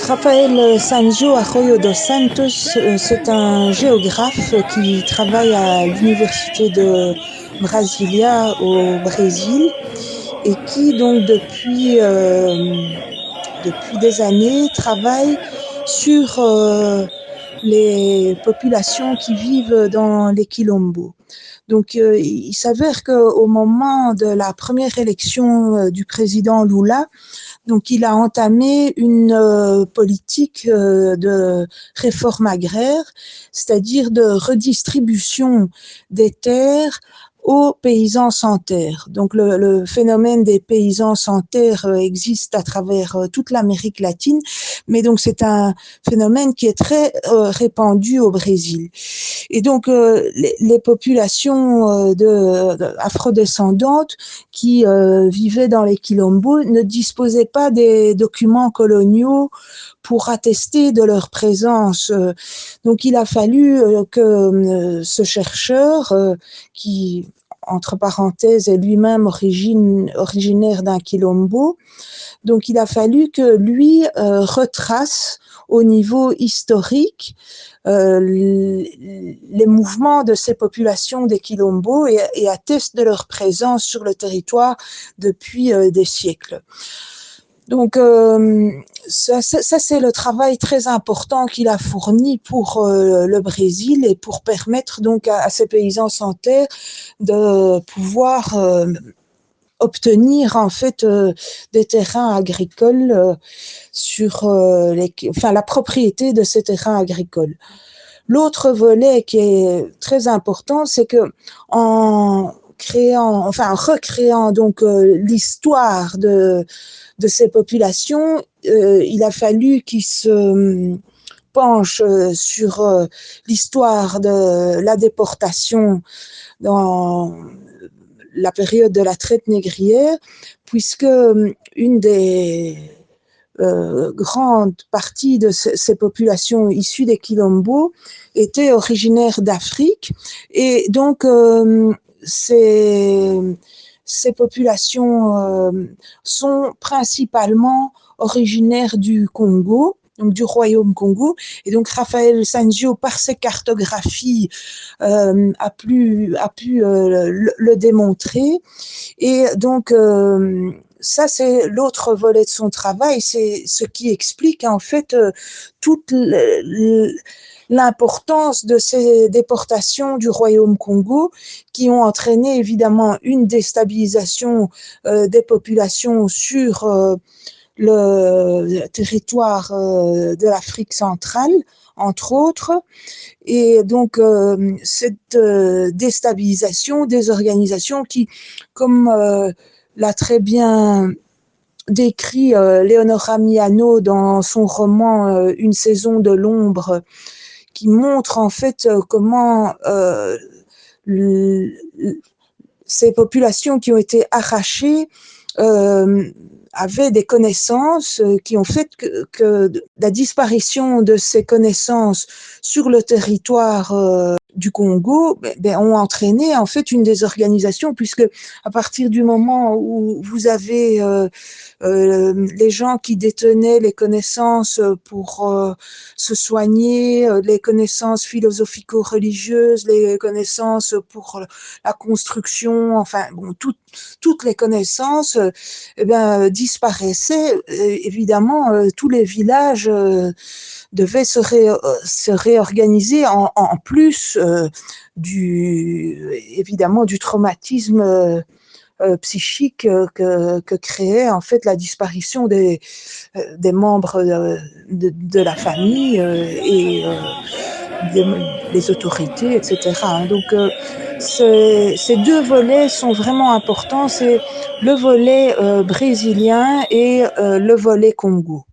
Rafael Sancho Arroyo dos Santos, c'est un géographe qui travaille à l'université de Brasilia au Brésil et qui donc depuis des années travaille sur les populations qui vivent dans les quilombos. Donc il s'avère qu'au moment de la première élection du président Lula, donc il a entamé une politique de réforme agraire, c'est-à-dire de redistribution des terres aux paysans sans terre. Donc le phénomène des paysans sans terre existe à travers toute l'Amérique latine, mais donc c'est un phénomène qui est très répandu au Brésil. Et donc les populations afrodescendantes qui vivaient dans les quilombos ne disposaient pas des documents coloniaux pour attester de leur présence. Donc il a fallu que ce chercheur, qui entre parenthèses est lui-même originaire d'un quilombo, donc il a fallu que lui retrace au niveau historique les mouvements de ces populations des quilombos et atteste de leur présence sur le territoire depuis des siècles. Donc ça c'est le travail très important qu'il a fourni pour le Brésil et pour permettre donc à ces paysans sans terre de pouvoir obtenir en fait des terrains agricoles sur la propriété de ces terrains agricoles. L'autre volet qui est très important, c'est que en recréant donc l'histoire de ces populations, il a fallu qu'il se penche sur l'histoire de la déportation dans la période de la traite négrière, puisque une des grande partie de ces populations issues des quilombos étaient originaires d'Afrique et donc ces populations sont principalement originaires du Congo, donc du royaume Congo, et donc Rafael Sancho, par ses cartographies, a pu le démontrer, et donc ça, c'est l'autre volet de son travail, c'est ce qui explique en fait toute l'importance de ces déportations du royaume Congo qui ont entraîné évidemment une déstabilisation des populations sur le territoire de l'Afrique centrale, entre autres, et donc cette déstabilisation des organisations qui, comme l'a très bien décrit Leonora Miano dans son roman Une saison de l'ombre, qui montre en fait comment ces populations qui ont été arrachées avaient des connaissances qui ont fait que la disparition de ces connaissances sur le territoire du Congo ont entraîné en fait une désorganisation, puisque à partir du moment où vous avez les gens qui détenaient les connaissances pour se soigner, les connaissances philosophico-religieuses, les connaissances pour la construction, enfin bon, toutes les connaissances disparaissaient. Évidemment, tous les villages devaient se réorganiser en plus évidemment du traumatisme psychique que créait en fait la disparition des membres de la famille et des autorités, etc. Donc ces deux volets sont vraiment importants, c'est le volet brésilien et le volet Congo.